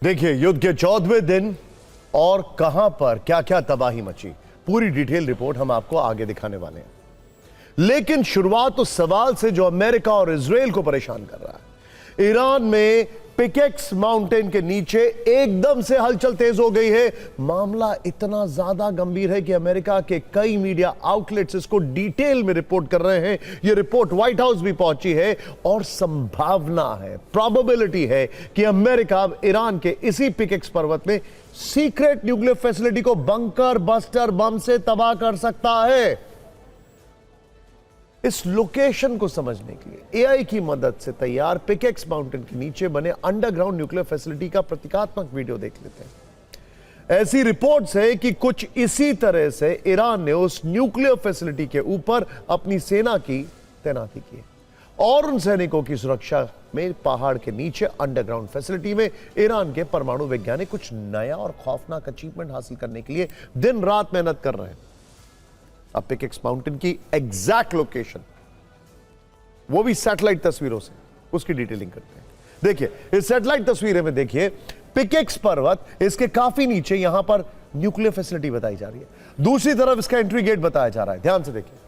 देखिए, युद्ध के 14वें दिन और कहां पर क्या क्या तबाही मची, पूरी डिटेल रिपोर्ट हम आपको आगे दिखाने वाले हैं। लेकिन शुरुआत उस सवाल से जो अमेरिका और इजराइल को परेशान कर रहा है। ईरान में पिकेक्स माउंटेन के नीचे एकदम से हलचल तेज हो गई है। मामला इतना ज्यादा गंभीर है कि अमेरिका के कई मीडिया आउटलेट्स इसको डिटेल में रिपोर्ट कर रहे हैं। यह रिपोर्ट व्हाइट हाउस भी पहुंची है और संभावना है, प्रोबेबिलिटी है कि अमेरिका अब ईरान के इसी पिकेक्स पर्वत में सीक्रेट न्यूक्लियर फैसिलिटी को बंकर बस्टर बम से तबाह कर सकता है। इस लोकेशन को समझने के लिए एआई की मदद से तैयार पिकेक्स माउंटेन के नीचे बने अंडरग्राउंड न्यूक्लियर फैसिलिटी का प्रतीकात्मक वीडियो देख लेते हैं। ऐसी रिपोर्ट्स है कि कुछ इसी तरह से ईरान ने उस न्यूक्लियर फैसिलिटी के ऊपर अपनी सेना की तैनाती की और उन सैनिकों की सुरक्षा में पहाड़ के नीचे अंडरग्राउंड फैसिलिटी में ईरान के परमाणु वैज्ञानिक कुछ नया और खौफनाक अचीवमेंट हासिल करने के लिए दिन रात मेहनत कर रहे हैं। अब पिकेक्स माउंटेन की एग्जैक्ट लोकेशन, वो भी सैटेलाइट तस्वीरों से, उसकी डिटेलिंग करते हैं। देखिए, इस सैटेलाइट तस्वीरें में देखिए पिकेक्स पर्वत, इसके काफी नीचे यहां पर न्यूक्लियर फैसिलिटी बताई जा रही है। दूसरी तरफ इसका एंट्री गेट बताया जा रहा है। ध्यान से देखिए,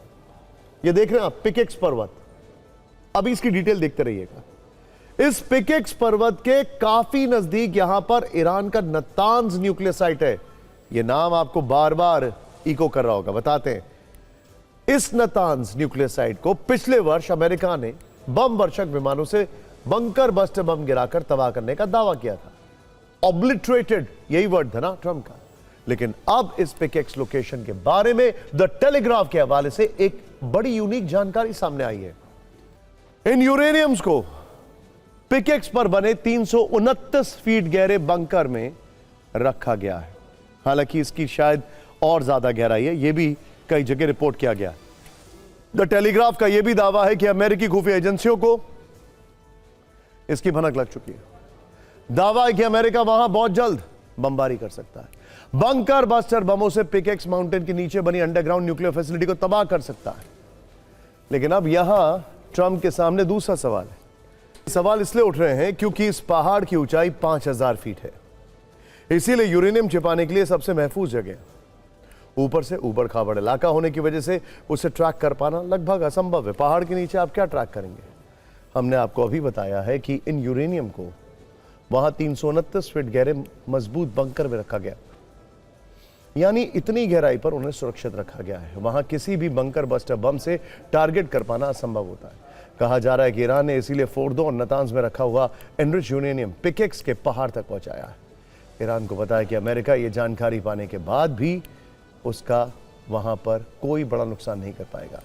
ये देख रहे हैं आप पिकेक्स पर्वत। अभी इसकी डिटेल देखते रहिएगा। इस पिकेक्स पर्वत के काफी नजदीक यहां पर ईरान का नतांज न्यूक्लियर साइट है। यह नाम आपको बार बार इको कर रहा होगा, बताते हैं। इस नतांज न्यूक्लियर साइट को पिछले वर्ष अमेरिका ने बम वर्षक विमानों से बंकर बस्टर बम गिराकर तबाह करने का दावा किया था। ऑब्लिटरेटेड, यही वर्ड था ना ट्रंप का। लेकिन अब इस पिकेक्स लोकेशन के बारे में द टेलीग्राफ के हवाले से एक बड़ी यूनिक जानकारी सामने आई है। इन यूरेनियम्स को पिकेक्स पर बने 329 फीट गहरे बंकर में रखा गया है। हालांकि इसकी शायद और ज्यादा गहराई है, यह भी कई जगह रिपोर्ट किया गया। द टेलीग्राफ का यह भी दावा है कि अमेरिकी खुफिया एजेंसियों को इसकी भनक लग चुकी है। दावा है कि अमेरिका वहां बहुत जल्द बमबारी कर सकता है। बंकर बस्टर बमों से पिकेक्स माउंटेन के नीचे बनी अंडरग्राउंड न्यूक्लियर फैसिलिटी को तबाह कर सकता है। लेकिन अब यहां ट्रंप के सामने दूसरा सवाल है। सवाल इसलिए उठ रहे हैं क्योंकि इस पहाड़ की ऊंचाई 5000 फीट है। इसीलिए यूरेनियम छिपाने के लिए सबसे महफूज जगह, ऊपर से ऊबड़ खाबड़ इलाका होने की वजह से उसे ट्रैक कर पाना लगभग असंभव है। पहाड़ के नीचे आप क्या ट्रैक करेंगे? हमने आपको अभी बताया है कि इन यूरेनियम को वहां 329 फीट गहरे मजबूत बंकर में रखा गया, यानी इतनी गहराई पर उन्हें सुरक्षित रखा गया है। वहां किसी भी बंकर बस्टर बम से टारगेट कर पाना असंभव होता है। कहा जा रहा है कि ईरान ने इसीलिए फोर्डो और नतांज में रखा हुआ एनरिच यूरेनियम पिकेक्स के पहाड़ तक पहुंचाया है। ईरान को पता है कि अमेरिका ये जानकारी पाने के बाद भी उसका वहां पर कोई बड़ा नुकसान नहीं कर पाएगा।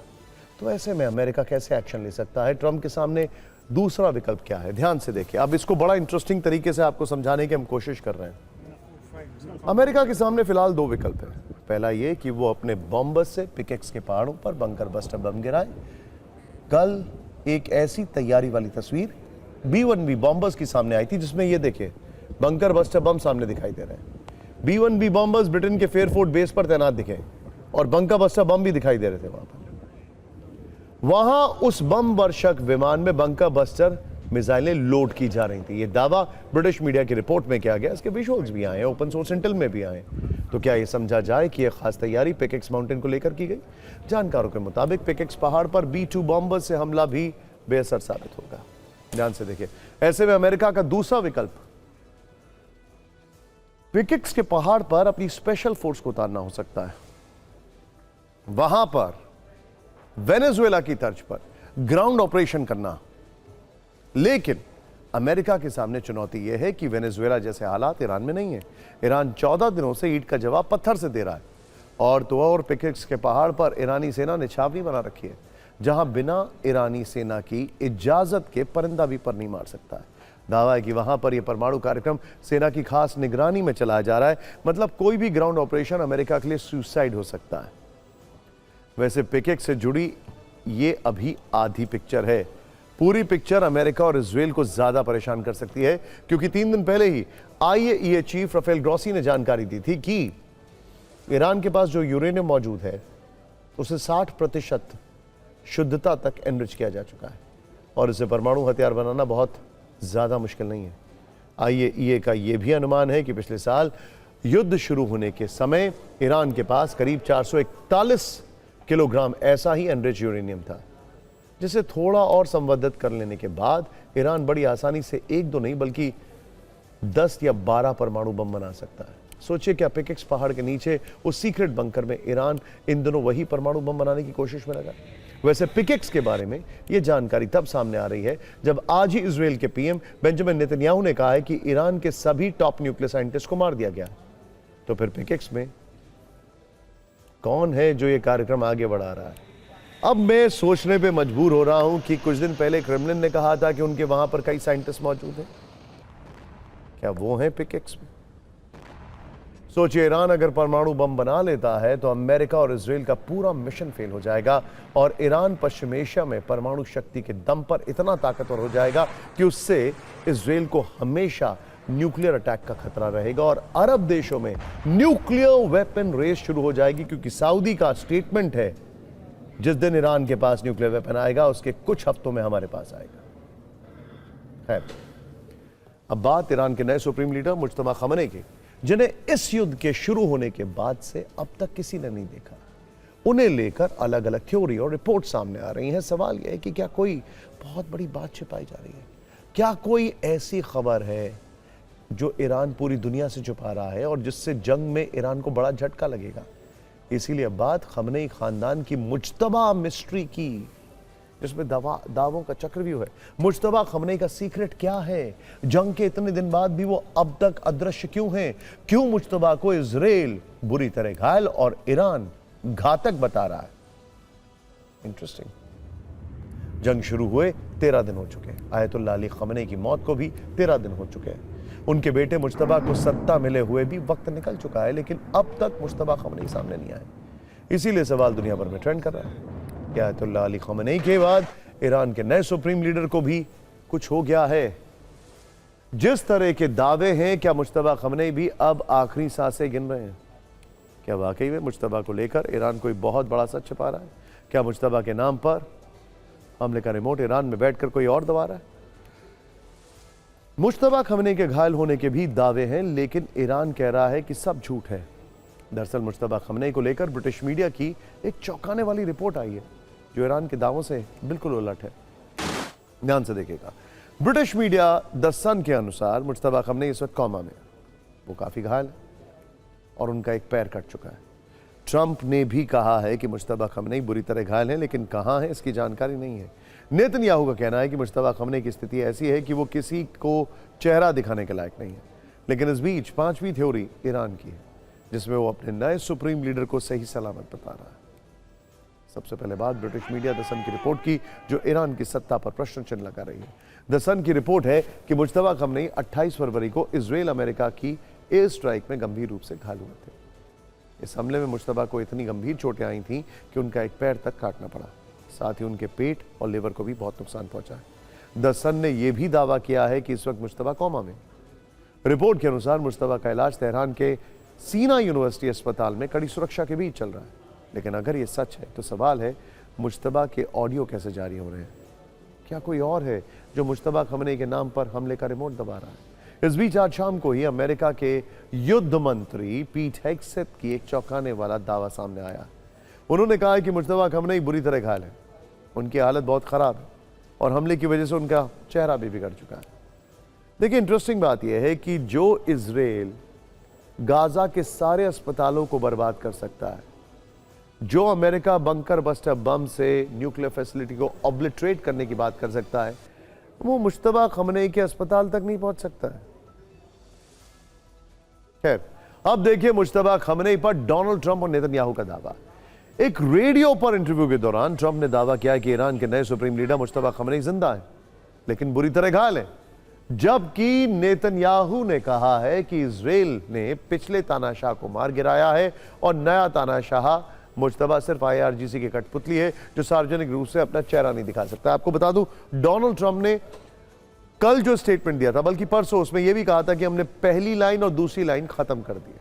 तो ऐसे में अमेरिका कैसे एक्शन ले सकता है? ट्रंप के सामने दूसरा विकल्प क्या है? ध्यान से देखिए। अब इसको बड़ा इंटरेस्टिंग तरीके से आपको समझाने की हम कोशिश कर रहे हैं। अमेरिका के सामने फिलहाल दो विकल्प है। पहला ये कि वो अपने बॉम्बर्स से पिकेक्स के पहाड़ों पर बंकर बस्टर बम गिराए। कल एक ऐसी तैयारी वाली तस्वीर B-1B बॉम्बर्स की सामने आई थी, जिसमें ये देखिए बंकर बस्टर बम सामने दिखाई दे रहे हैं। B-1B बॉम्बर्स ब्रिटेन के फेयरफोर्ट बेस पर तैनात दिखे और बंकर बस्टर बम भी दिखाई दे रहे थे वहां पर। वहां उस बम वर्षक विमान में बंकर बस्टर मिसाइलें लोड की जा रही थी। यह दावा ब्रिटिश मीडिया की रिपोर्ट में किया गया। इसके विजुअल्स भी आए, ओपन सोर्स इंटेल में भी आए। तो क्या यह समझा जाए कि यह खास तैयारी पिकेक्स माउंटेन को लेकर की गई? जानकारों के मुताबिक पिकेक्स पहाड़ पर B-2 बॉम्बर्स से हमला भी बेअसर साबित होगा। ध्यान से देखिए। ऐसे में अमेरिका का दूसरा विकल्प पिकेक्स के पहाड़ पर अपनी स्पेशल फोर्स को उतारना हो सकता है। वहां पर वेनेजुएला की तर्ज पर ग्राउंड ऑपरेशन करना। लेकिन अमेरिका के सामने चुनौती यह है कि वेनेजुएला जैसे हालात ईरान में नहीं है। ईरान 14 दिनों से ईंट का जवाब पत्थर से दे रहा है और पिकेक्स के पहाड़ पर ईरानी सेना ने छावनी बना रखी है, जहां बिना ईरानी सेना की इजाजत के परिंदा भी पर नहीं मार सकता है। दावा है कि वहां पर यह परमाणु कार्यक्रम सेना की खास निगरानी में चलाया जा रहा है। मतलब कोई भी ग्राउंड ऑपरेशन अमेरिका के लिए सुसाइड हो सकता है। वैसे पिकेक्स से जुड़ी ये अभी आधी पिक्चर है। पूरी पिक्चर अमेरिका और इजराइल को ज्यादा परेशान कर सकती है, क्योंकि 3 दिन पहले ही IAEA चीफ राफेल ग्रॉसी ने जानकारी दी थी कि ईरान के पास जो यूरेनियम मौजूद है उसे 60% शुद्धता तक एनरिच किया जा चुका है और इसे परमाणु हथियार बनाना बहुत ज्यादा मुश्किल नहीं है। IAEA का यह भी अनुमान है कि पिछले साल युद्ध शुरू होने के समय ईरान के पास करीब 441 किलोग्राम ऐसा ही एनरिच यूरेनियम था, जिसे थोड़ा और संवर्धित कर लेने के बाद ईरान बड़ी आसानी से एक दो नहीं बल्कि 10 या 12 परमाणु बम बना सकता है। सोचिए क्या पिकेक्स पहाड़ के नीचे उस सीक्रेट बंकर में ईरान इन दिनों वही परमाणु बम बनाने की कोशिश में लगा। वैसे पिकेक्स के बारे में यह जानकारी तब सामने आ रही है जब आज ही इजराइल के पीएम बेंजामिन नेतन्याहू ने कहा है कि ईरान के सभी टॉप न्यूक्लियर साइंटिस्ट को मार दिया गया। तो फिर पिकेक्स में कौन है जो यह कार्यक्रम आगे बढ़ा रहा है? अब मैं सोचने पे मजबूर हो रहा हूं कि कुछ दिन पहले क्रेमलिन ने कहा था कि उनके वहां पर कई साइंटिस्ट मौजूद हैं। क्या वो हैं पिकेक्स में? सोचिए, ईरान अगर परमाणु बम बना लेता है तो अमेरिका और इजराइल का पूरा मिशन फेल हो जाएगा और ईरान पश्चिम एशिया में परमाणु शक्ति के दम पर इतना ताकतवर हो जाएगा कि उससे इजराइल को हमेशा न्यूक्लियर अटैक का खतरा रहेगा और अरब देशों में न्यूक्लियर वेपन रेस शुरू हो जाएगी, क्योंकि सऊदी का स्टेटमेंट है जिस दिन ईरान के पास न्यूक्लियर वेपन आएगा उसके कुछ हफ्तों में हमारे पास आएगा। है अब बात ईरान के नए सुप्रीम लीडर मुज्तबा खमनेई की, जिन्हें इस युद्ध के शुरू होने के बाद से अब तक किसी ने नहीं देखा। उन्हें लेकर अलग अलग थ्योरी और रिपोर्ट सामने आ रही हैं। सवाल यह है कि क्या कोई बहुत बड़ी बात छिपाई जा रही है? क्या कोई ऐसी खबर है जो ईरान पूरी दुनिया से छुपा रहा है और जिससे जंग में ईरान को बड़ा झटका लगेगा? इसीलिए बात खमनेई खानदान की मुज्तबा मिस्ट्री की, जिसमें दावों का चक्रव्यूह है। मुज्तबा खमनेई का सीक्रेट क्या है? जंग के इतने दिन बाद भी वो अब तक अदृश्य क्यों हैं? क्यों मुज्तबा को इजराइल बुरी तरह घायल और ईरान घातक बता रहा है? इंटरेस्टिंग। जंग शुरू हुए 13 दिन हो चुके हैं। आयतुल्लाह अली खमनेई की मौत को भी 13 दिन हो चुके हैं। उनके बेटे मुज्तबा को सत्ता मिले हुए भी वक्त निकल चुका है, लेकिन अब तक मुज्तबा खमनेई सामने नहीं आए। इसीलिए सवाल दुनिया भर में ट्रेंड कर रहा है कि आयतुल्लाह अली खमनेई के बाद ईरान के नए सुप्रीम लीडर को भी कुछ हो गया है। जिस तरह के दावे हैं, क्या मुज्तबा खमनेई भी अब आखिरी सांसें गिन रहे हैं? क्या वाकई में मुज्तबा को लेकर ईरान कोई बहुत बड़ा सच छिपा रहा है? क्या मुज्तबा के नाम पर हमले का रिमोट ईरान में बैठकर कोई और दबा रहा है? मुज्तबा खमनेई के घायल होने के भी दावे हैं, लेकिन ईरान कह रहा है कि सब झूठ है। दरअसल मुज्तबा खमनेई को लेकर ब्रिटिश मीडिया की एक चौंकाने वाली रिपोर्ट आई है जो ईरान के दावों से बिल्कुल उलट है। ध्यान से देखिएगा। ब्रिटिश मीडिया द सन के अनुसार मुज्तबा खमनेई इस वक्त कोमा में, वो काफी घायल है और उनका एक पैर कट चुका है। ट्रंप ने भी कहा है कि मुज्तबा खमनेई बुरी तरह घायल है, लेकिन कहां है इसकी जानकारी नहीं है। नेतन्याहू का कहना है कि मुज्तबा खमनेई की स्थिति ऐसी है कि वो किसी को चेहरा दिखाने के लायक नहीं है। लेकिन इस बीच पांचवी थ्योरी ईरान की है, जिसमें वो अपने नए सुप्रीम लीडर को सही सलामत बता रहा है। सबसे पहले बात ब्रिटिश मीडिया द सन की रिपोर्ट की, जो ईरान की सत्ता पर प्रश्न चिन्ह लगा रही है। द सन की रिपोर्ट है कि मुज्तबा खमनेई 28 फरवरी को इजराइल अमेरिका की एयर स्ट्राइक में गंभीर रूप से घायल हुए थे। इस हमले में मुज्तबा को इतनी गंभीर चोटें आई थीं कि उनका एक पैर तक काटना पड़ा। साथ ही उनके पेट और लिवर को भी बहुत नुकसान पहुंचा है। द सन ने यह भी दावा किया है कि इस वक्त मुज्तबा कोमा में। रिपोर्ट के अनुसार मुज्तबा का इलाज तेहरान के सीना यूनिवर्सिटी अस्पताल में कड़ी सुरक्षा के बीच चल रहा है। लेकिन अगर ये सच है तो सवाल है, मुज्तबा के ऑडियो कैसे जारी हो रहे हैं? क्या कोई और है जो मुज्तबा खमनेई के नाम पर हमले का रिमोट दबा रहा है? इस बीच आज शाम को ही अमेरिका के युद्ध मंत्री पीट हेग्सेथ की एक चौंकाने वाला दावा सामने आया। उन्होंने कहा कि मुज्तबा खमनेई बुरी तरह घायल है, उनकी हालत बहुत खराब है और हमले की वजह से उनका चेहरा भी बिगड़ चुका है। देखिए, इंटरेस्टिंग बात यह है कि जो इजराइल गाजा के सारे अस्पतालों को बर्बाद कर सकता है, जो अमेरिका बंकर बस्टर बम से न्यूक्लियर फैसिलिटी को ऑब्लिटरेट करने की बात कर सकता है, वो मुज्तबा खमनेई के अस्पताल तक नहीं पहुंच सकता है। खैर, अब देखिए मुज्तबा खमनेई पर डोनाल्ड ट्रंप और नेतन्याहू का दावा। एक रेडियो पर इंटरव्यू के दौरान ट्रंप ने दावा किया कि ईरान के नए सुप्रीम लीडर मुज्तबा खमनेई जिंदा है, लेकिन बुरी तरह घायल है। जबकि नेतन्याहू ने कहा है कि इजराइल ने पिछले तानाशाह को मार गिराया है और नया तानाशाह मुज्तबा सिर्फ IRGC की कठपुतली है जो सार्वजनिक रूप से अपना चेहरा नहीं दिखा सकता। आपको बता दूं, डोनाल्ड ट्रंप ने कल जो स्टेटमेंट दिया था, बल्कि परसों, उसमें यह भी कहा था कि हमने पहली लाइन और दूसरी लाइन खत्म कर दी।